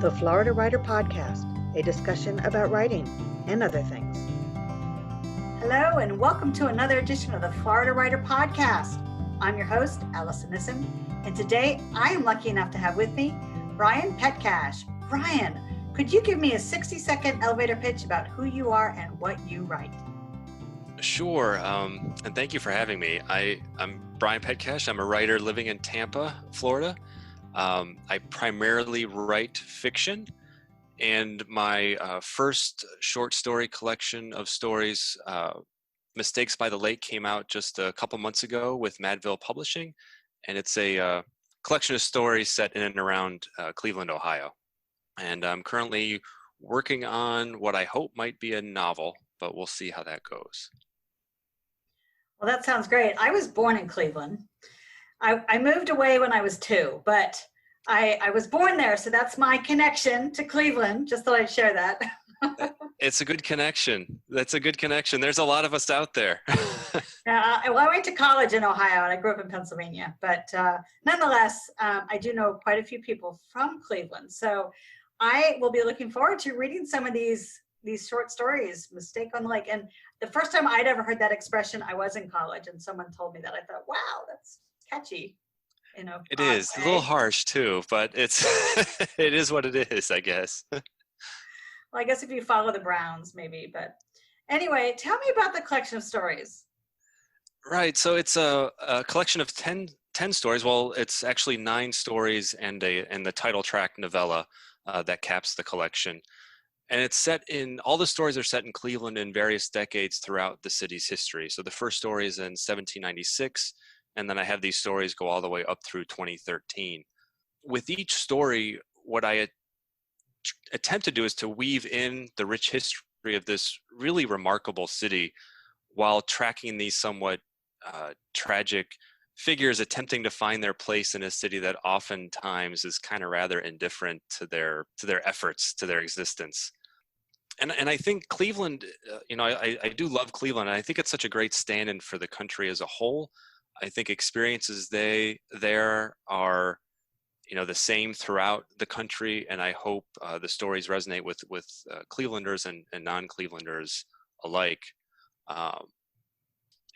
the Florida Writer Podcast, a discussion about writing and other things. Hello, and welcome to another edition of the Florida Writer Podcast. I'm your host, Allison Nissim, and today I am lucky enough to have with me Brian Petkash. Brian, could you give me a 60-second elevator pitch about who you are and what you write? Sure, and thank you for having me. I'm Brian Petkash. I'm a writer living in Tampa, Florida. I primarily write fiction, and my first short story collection of stories, Mistakes by the Lake, came out just a couple months ago with Madville Publishing, and it's a collection of stories set in and around Cleveland, Ohio. And I'm currently working on what I hope might be a novel, but we'll see how that goes. Well, that sounds great. I was born in Cleveland. I moved away when I was 2, but I was born there, so that's my connection to Cleveland. Just thought I'd share that. It's a good connection. That's a good connection. There's a lot of us out there. Well, I went to college in Ohio, and I grew up in Pennsylvania. But nonetheless, I do know quite a few people from Cleveland. So I will be looking forward to reading some of these short stories, Mistake on the Lake. And the first time I'd ever heard that expression, I was in college, and someone told me that. I thought, wow, that's catchy. It is a little harsh too, but it's it is what it is, I guess. Well, I guess if you follow the Browns, maybe. But anyway, tell me about the collection of stories. Right. So it's a collection of 10 stories. Well, it's actually 9 stories and the title track novella that caps the collection. And it's all the stories are set in Cleveland in various decades throughout the city's history. So the first story is in 1796, and then I have these stories go all the way up through 2013. With each story, what I attempt to do is to weave in the rich history of this really remarkable city while tracking these somewhat tragic figures attempting to find their place in a city that oftentimes is kind of rather indifferent to their efforts, to their existence. And I think Cleveland, I do love Cleveland, and I think it's such a great stand-in for the country as a whole. I think experiences there are, the same throughout the country, and I hope the stories resonate with Clevelanders and non-Clevelanders alike.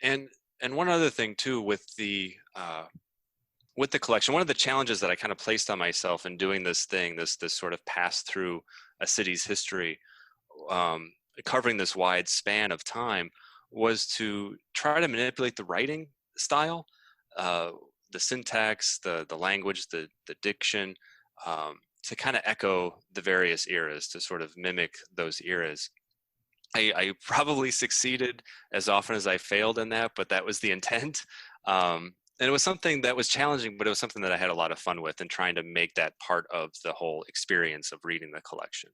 And one other thing too with the collection, one of the challenges that I kind of placed on myself in doing this thing, this sort of pass through a city's history, covering this wide span of time, was to try to manipulate the writing style, the syntax, the language, the diction, to kind of echo the various eras, to sort of mimic those eras. I probably succeeded as often as I failed in that, but that was the intent. And it was something that was challenging, but it was something that I had a lot of fun with, and trying to make that part of the whole experience of reading the collection.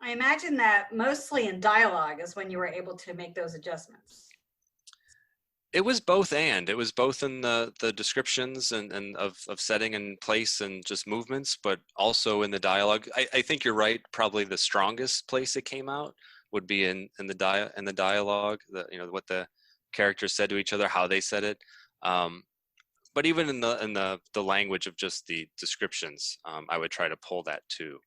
I imagine that mostly in dialogue is when you were able to make those adjustments. It was both and. It was both in the descriptions and of setting and place and just movements, but also in the dialogue. I think you're right. Probably the strongest place it came out would be in the dialogue. What the characters said to each other, how they said it. But even in the language of just the descriptions, I would try to pull that too.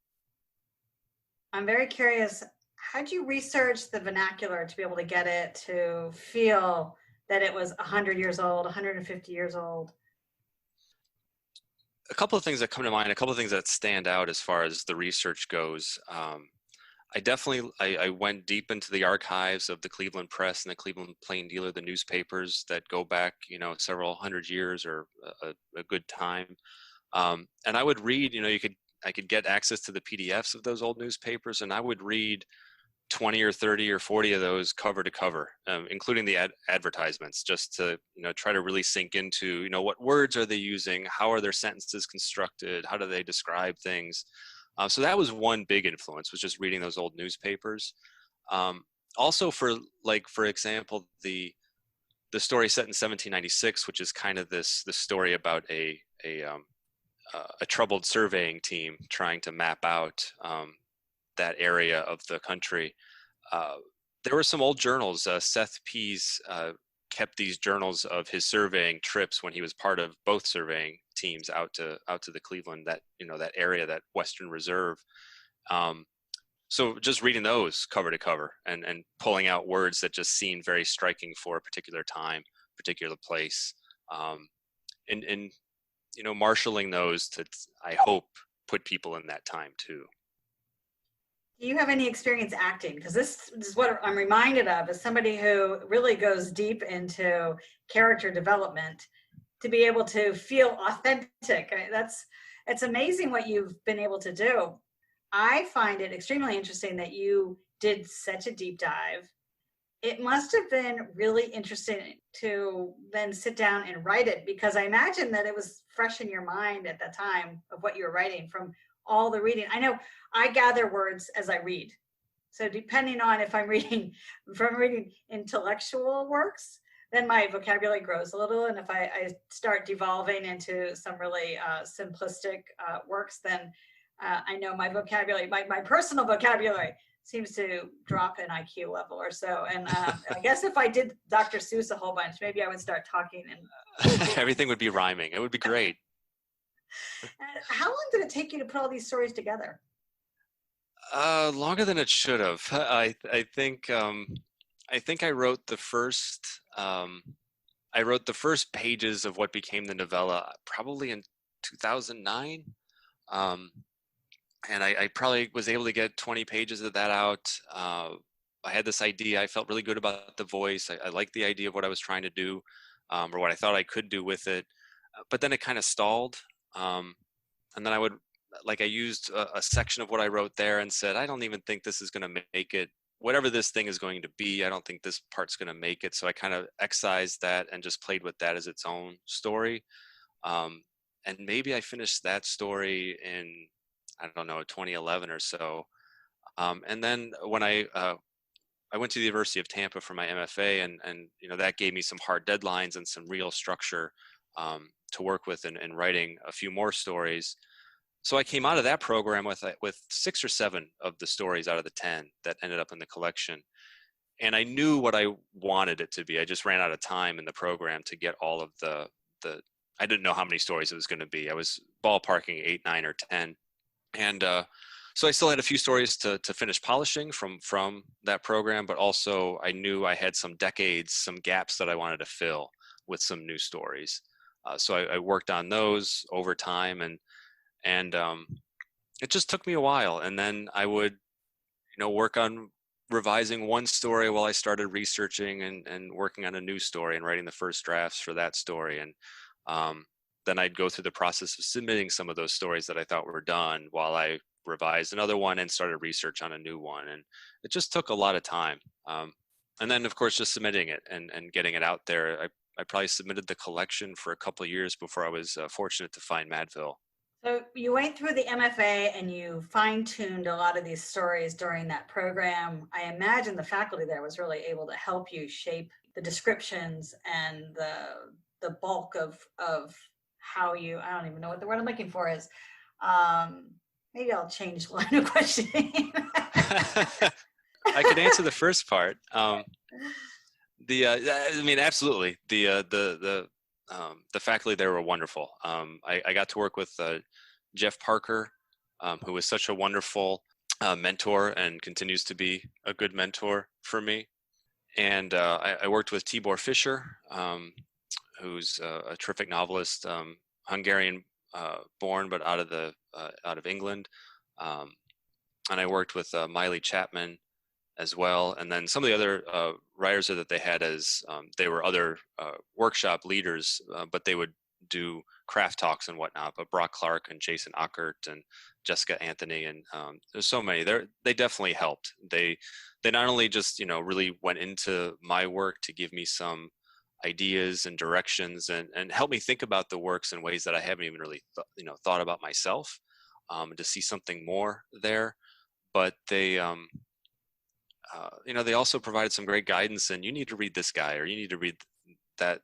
I'm very curious. How did you research the vernacular to be able to get it to feel that it was 100 years old, 150 years old? A couple of things that come to mind, a couple of things that stand out as far as the research goes. I went deep into the archives of the Cleveland Press and the Cleveland Plain Dealer, the newspapers that go back, several hundred years or a good time. And I would read, I could get access to the PDFs of those old newspapers, and I would read 20 or 30 or 40 of those cover to cover, including the advertisements, just to try to really sink into what words are they using, how are their sentences constructed, how do they describe things. So that was one big influence, was just reading those old newspapers. Also, for example, the story set in 1796, which is kind of this story about a troubled surveying team trying to map out that area of the country. There were some old journals. Seth P's kept these journals of his surveying trips when he was part of both surveying teams out to the Cleveland, that, that area, that Western Reserve. So just reading those cover to cover and pulling out words that just seemed very striking for a particular time, particular place, and marshaling those to, I hope, put people in that time too. Do you have any experience acting? Because this is what I'm reminded of as somebody who really goes deep into character development, to be able to feel authentic. It's amazing what you've been able to do. I find it extremely interesting that you did such a deep dive. It must have been really interesting to then sit down and write it, because I imagine that it was fresh in your mind at that time of what you were writing from all the reading. I know I gather words as I read. So depending on if I'm reading intellectual works, then my vocabulary grows a little. And if I start devolving into some really simplistic works, then I know my vocabulary, my personal vocabulary seems to drop an IQ level or so. And I guess if I did Dr. Seuss a whole bunch, maybe I would start talking and everything would be rhyming. It would be great. How long did it take you to put all these stories together? Longer than it should have. I think I wrote the first pages of what became the novella probably in 2009. And I probably was able to get 20 pages of that out. I had this idea. I felt really good about the voice. I liked the idea of what I was trying to do, or what I thought I could do with it. But then it kind of stalled. And then I used a section of what I wrote there and said, I don't even think this is going to make it. Whatever this thing is going to be, I don't think this part's going to make it. So I kind of excised that and just played with that as its own story. And maybe I finished that story in, I don't know, 2011 or so. And then when I went to the University of Tampa for my MFA, and that gave me some hard deadlines and some real structure to work with in writing a few more stories. So I came out of that program with 6 or 7 of the stories out of the 10 that ended up in the collection. And I knew what I wanted it to be. I just ran out of time in the program to get all of the I didn't know how many stories it was going to be. I was ballparking 8, 9, or 10. And so I still had a few stories to finish polishing from that program, but also I knew I had some gaps that I wanted to fill with some new stories. So I worked on those over time, and it just took me a while. And then I would, work on revising one story while I started researching and working on a new story and writing the first drafts for that story. And then I'd go through the process of submitting some of those stories that I thought were done while I revised another one and started research on a new one. And it just took a lot of time. And then, of course, just submitting it and getting it out there. I probably submitted the collection for a couple of years before I was fortunate to find Madville. So you went through the MFA and you fine-tuned a lot of these stories during that program. I imagine the faculty there was really able to help you shape the descriptions and the bulk of how you, I don't even know what the word I'm looking for is. Maybe I'll change the line of questioning. I could answer the first part. I mean, absolutely. The faculty there were wonderful. I got to work with Jeff Parker, who was such a wonderful mentor and continues to be a good mentor for me. And I worked with Tibor Fischer, who's a terrific novelist, Hungarian born, but out of England. And I worked with Miley Chapman as well. And then some of the other writers that they had as they were other workshop leaders, but they would do craft talks and whatnot. But Brock Clark and Jason Ockert and Jessica Anthony, and there's so many. They definitely helped. They not only just really went into my work to give me some ideas and directions and help me think about the works in ways that I haven't even really thought about myself, to see something more there. But they they also provided some great guidance, and you need to read this guy, or you need to read that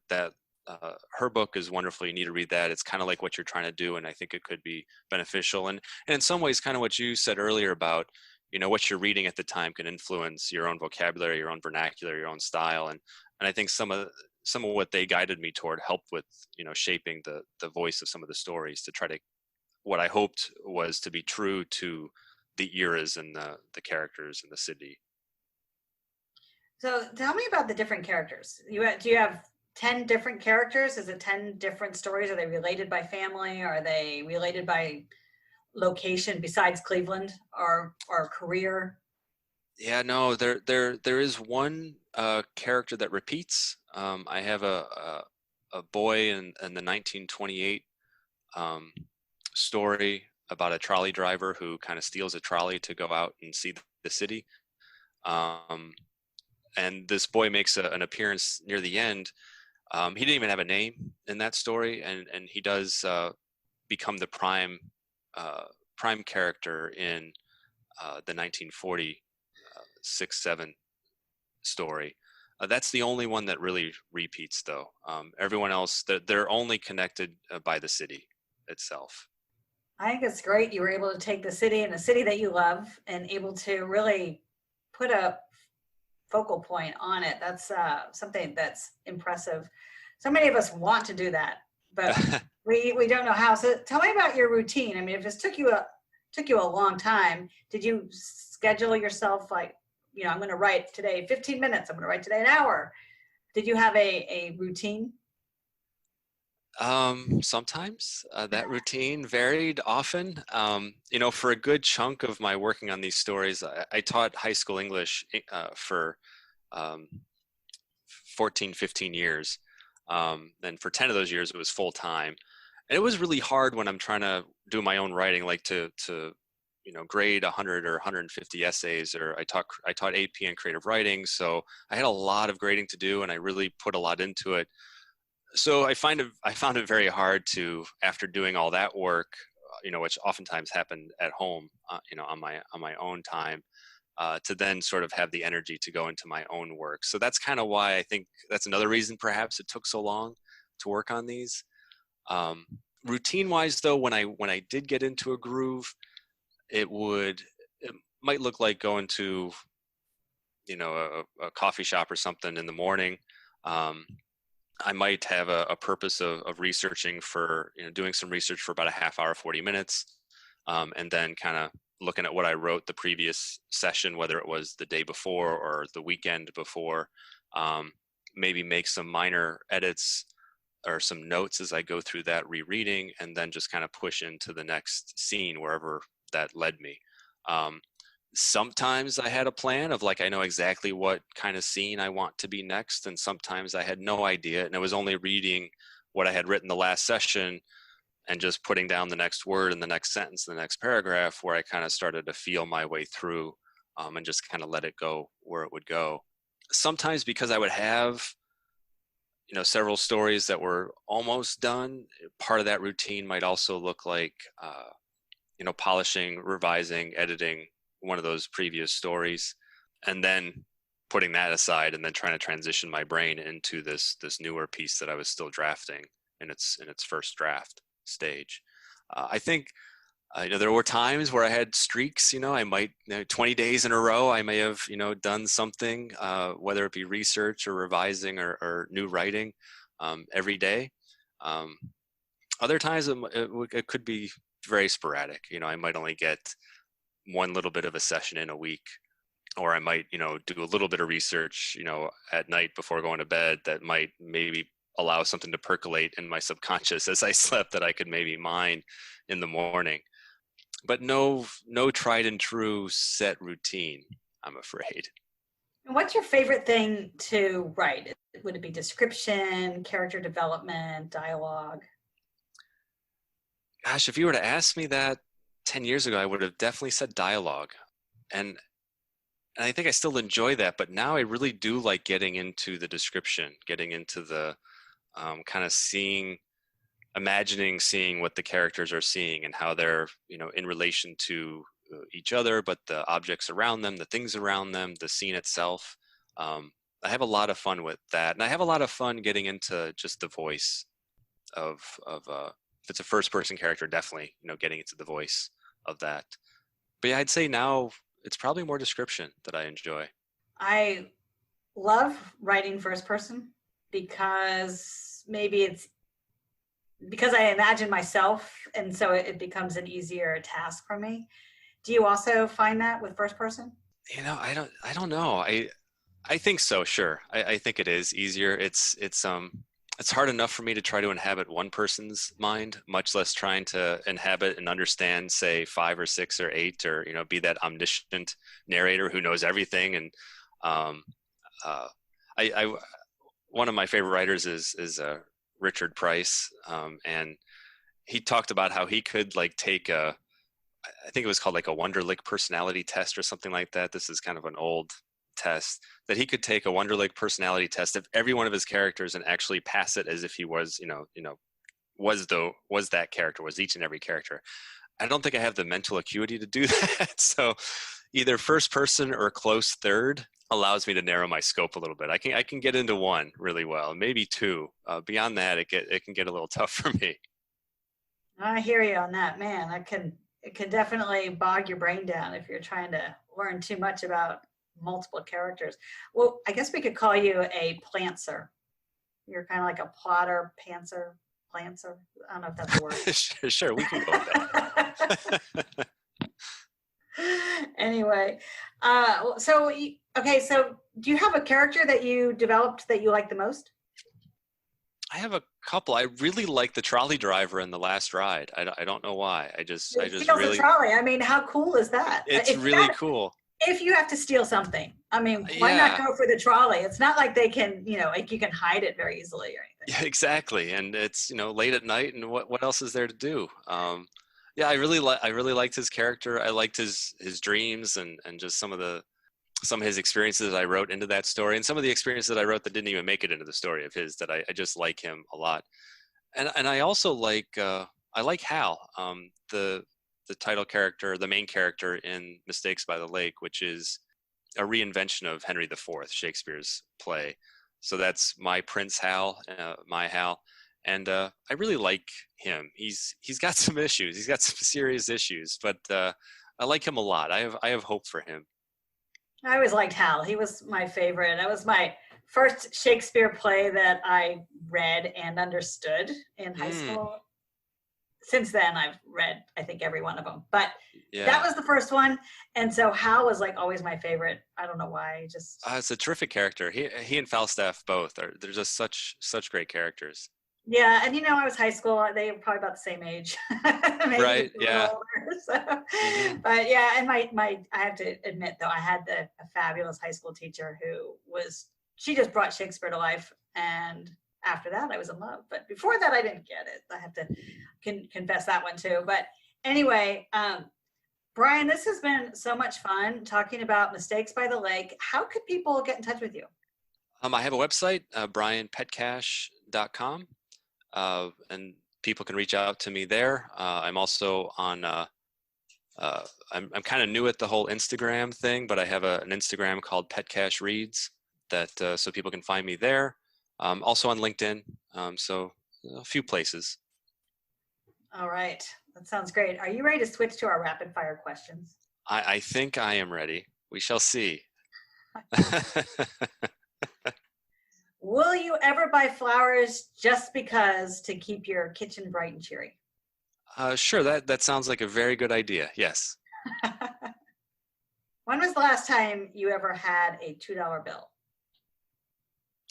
her book is wonderful. You need to read that. It's kind of like what you're trying to do, and I think it could be beneficial. And in some ways, kind of what you said earlier about what you're reading at the time can influence your own vocabulary, your own vernacular, your own style. And I think some of some of what they guided me toward helped with, shaping the voice of some of the stories to try to, what I hoped was to be true to the eras and the characters in the city. So tell me about the different characters. Do you have 10 different characters? Is it 10 different stories? Are they related by family? Are they related by location besides Cleveland or career? Yeah, no, there is one character that repeats. I have a boy in the 1928 um, story about a trolley driver who kind of steals a trolley to go out and see the city. Um, and this boy makes an appearance near the end. He didn't even have a name in that story, and he does become the prime character in the 1940 6-7 story. That's the only one that really repeats, though. Everyone else, they're only connected by the city itself. I think it's great you were able to take the city and a city that you love and able to really put a focal point on it. That's something that's impressive. So many of us want to do that, but we don't know how. So tell me about your routine. I mean, if this took you a long time, did you schedule yourself like, I'm going to write today 15 minutes, I'm going to write today an hour? Did you have a routine? Sometimes that routine varied often. For a good chunk of my working on these stories, I taught high school English for 14, 15 years. And for 10 of those years, it was full time. And it was really hard when I'm trying to do my own writing, like to grade 100 or 150 essays, or I taught AP and creative writing. So I had a lot of grading to do, and I really put a lot into it. So I found it very hard to, after doing all that work, which oftentimes happened at home, on my own time, to then sort of have the energy to go into my own work. So that's kind of why I think that's another reason perhaps it took so long to work on these. Routine-wise, though, when I did get into a groove, it might look like going to, a coffee shop or something in the morning. I might have a purpose of researching for, doing some research for about a half hour, 40 minutes, and then kind of looking at what I wrote the previous session, whether it was the day before or the weekend before, maybe make some minor edits or some notes as I go through that rereading, and then just kind of push into the next scene wherever that led me. Sometimes I had a plan of like, I know exactly what kind of scene I want to be next. And sometimes I had no idea. And I was only reading what I had written the last session and just putting down the next word and the next sentence, the next paragraph, where I kind of started to feel my way through and just kind of let it go where it would go. Sometimes because I would have, several stories that were almost done, part of that routine might also look like, polishing, revising, editing one of those previous stories, and then putting that aside and then trying to transition my brain into this newer piece that I was still drafting in its first draft stage. I think there were times where I had streaks, I might 20 days in a row I may have done something, whether it be research or revising or new writing, every day. Other times it could be very sporadic. I might only get one little bit of a session in a week, or I might, do a little bit of research, at night before going to bed that might maybe allow something to percolate in my subconscious as I slept that I could maybe mine in the morning. But no tried and true set routine, I'm afraid. And what's your favorite thing to write? Would it be description, character development, dialogue? Gosh, if you were to ask me that 10 years ago, I would have definitely said dialogue. And I think I still enjoy that, but now I really do like getting into the description, getting into the kind of imagining seeing what the characters are seeing and how they're, in relation to each other, but the objects around them, the things around them, the scene itself. I have a lot of fun with that. And I have a lot of fun getting into just the voice of if it's a first person character, definitely, getting into the voice of that. But yeah, I'd say now it's probably more description that I enjoy. I love writing first person because maybe it's because I imagine myself, and so it becomes an easier task for me. Do you also find that with first person? I don't know. I think so. Sure. I think it is easier. It's hard enough for me to try to inhabit one person's mind, much less trying to inhabit and understand, say, 5 or 6 or 8, or, be that omniscient narrator who knows everything. And um, I one of my favorite writers is Richard Price, and he talked about how he could like take I think it was called like a Wonderlic personality test or something like that. This is kind of an old test that he could take a Wonderlic personality test of every one of his characters and actually pass it as if he was, was that character, was each and every character. I don't think I have the mental acuity to do that. So either first person or close third allows me to narrow my scope a little bit. I can get into one really well, maybe 2. Beyond that, it can get a little tough for me. I hear you on that, man. It can definitely bog your brain down if you're trying to learn too much about multiple characters. Well, I guess we could call you a plantser. You're kind of like a plotter, pantser, plantser. I don't know if that's a word. Sure, we can go with that. Anyway, so do you have a character that you developed that you like the most? I have a couple. I really like the trolley driver in The Last Ride. I don't know why. I just really. The trolley. I mean, how cool is that? It's really cool. If you have to steal something, I mean, why not go for the trolley? It's not like they can, like you can hide it very easily or anything. Yeah, exactly. And it's, late at night, and what else is there to do? Yeah, I really liked his character. I liked his dreams and just some of his experiences I wrote into that story, and some of the experiences that I wrote that didn't even make it into the story of his, that I just like him a lot. And I also like Hal, the title character, the main character in Mistakes by the Lake, which is a reinvention of Henry IV, Shakespeare's play. So that's my Prince Hal, my Hal. And I really like him. He's got some issues. He's got some serious issues, but I like him a lot. I have hope for him. I always liked Hal. He was my favorite. That was my first Shakespeare play that I read and understood in high school. Since then, I've read, I think, every one of them. But that was the first one. And so Hal was like always my favorite. I don't know why. Just it's a terrific character. He and Falstaff both they're just such great characters. Yeah, and I was high school. They were probably about the same age. Right. Yeah. Older, so. But yeah, and my I have to admit though, I had a fabulous high school teacher she just brought Shakespeare to life, and after that I was in love. But before that I didn't get it. I have to confess that one too. But anyway, Brian, this has been so much fun talking about Mistakes by the Lake. How could people get in touch with you? I have a website, brianpetkash.com. And people can reach out to me there. I'm also on, I'm kind of new at the whole Instagram thing, but I have an Instagram called Petkash Reads that, so people can find me there. Also on LinkedIn. So a few places. All right. That sounds great. Are you ready to switch to our rapid fire questions? I think I am ready. We shall see. Will you ever buy flowers just because to keep your kitchen bright and cheery? Sure. That sounds like a very good idea. Yes. When was the last time you ever had a $2 bill?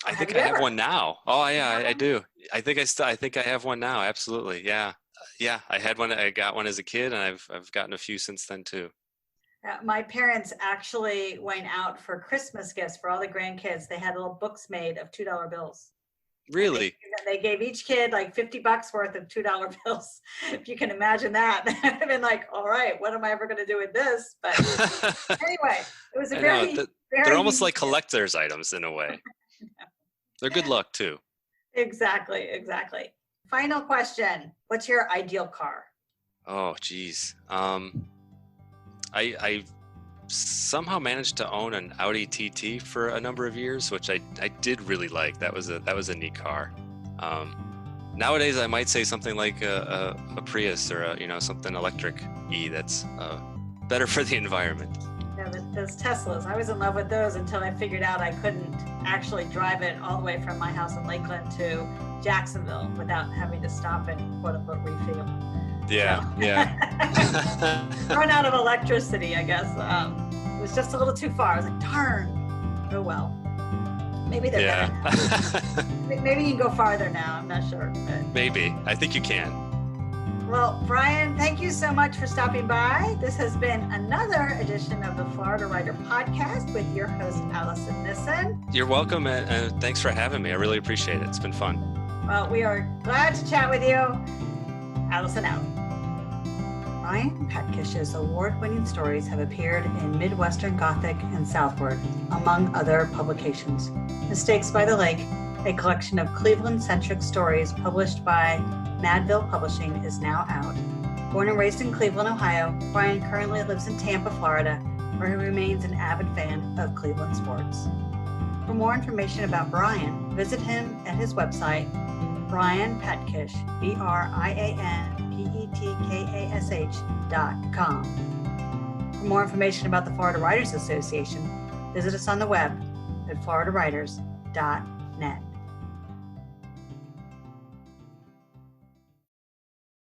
I think I have one now. Oh yeah, I do. I think I have one now. Absolutely. Yeah. Yeah. I had one. I got one as a kid, and I've gotten a few since then too. My parents actually went out for Christmas gifts for all the grandkids. They had little books made of $2 bills. Really? They gave each kid like $50 worth of $2 bills. If you can imagine that. I've been like, all right, what am I ever going to do with this? But anyway, it was they're almost like collector's items in a way. They're good luck too. Exactly. Final question. What's your ideal car? Oh, geez. I somehow managed to own an Audi TT for a number of years, which I did really like. That was a neat car. Nowadays, I might say something like a Prius or something electric-y that's better for the environment. Yeah, those Teslas. I was in love with those until I figured out I couldn't actually drive it all the way from my house in Lakeland to Jacksonville without having to stop and quote unquote refuel. Yeah, So, yeah. run out of electricity, I guess. It was just a little too far. I was like, darn. Oh well. Maybe they're better now. Maybe you can go farther now. I'm not sure. But. Maybe. I think you can. Well, Brian, thank you so much for stopping by. This has been another edition of the Florida Writer Podcast with your host, Allison Nissen. You're welcome, and thanks for having me. I really appreciate it. It's been fun. Well, we are glad to chat with you. Allison out. Brian Petkash's award-winning stories have appeared in Midwestern Gothic and Southward, among other publications. Mistakes by the Lake, a collection of Cleveland-centric stories published by Madville Publishing, is now out. Born and raised in Cleveland, Ohio, Brian currently lives in Tampa, Florida, where he remains an avid fan of Cleveland sports. For more information about Brian, visit him at his website, Brian Petkash, BrianPetkash.com. For more information about the Florida Writers Association, visit us on the web at floridawriters.org.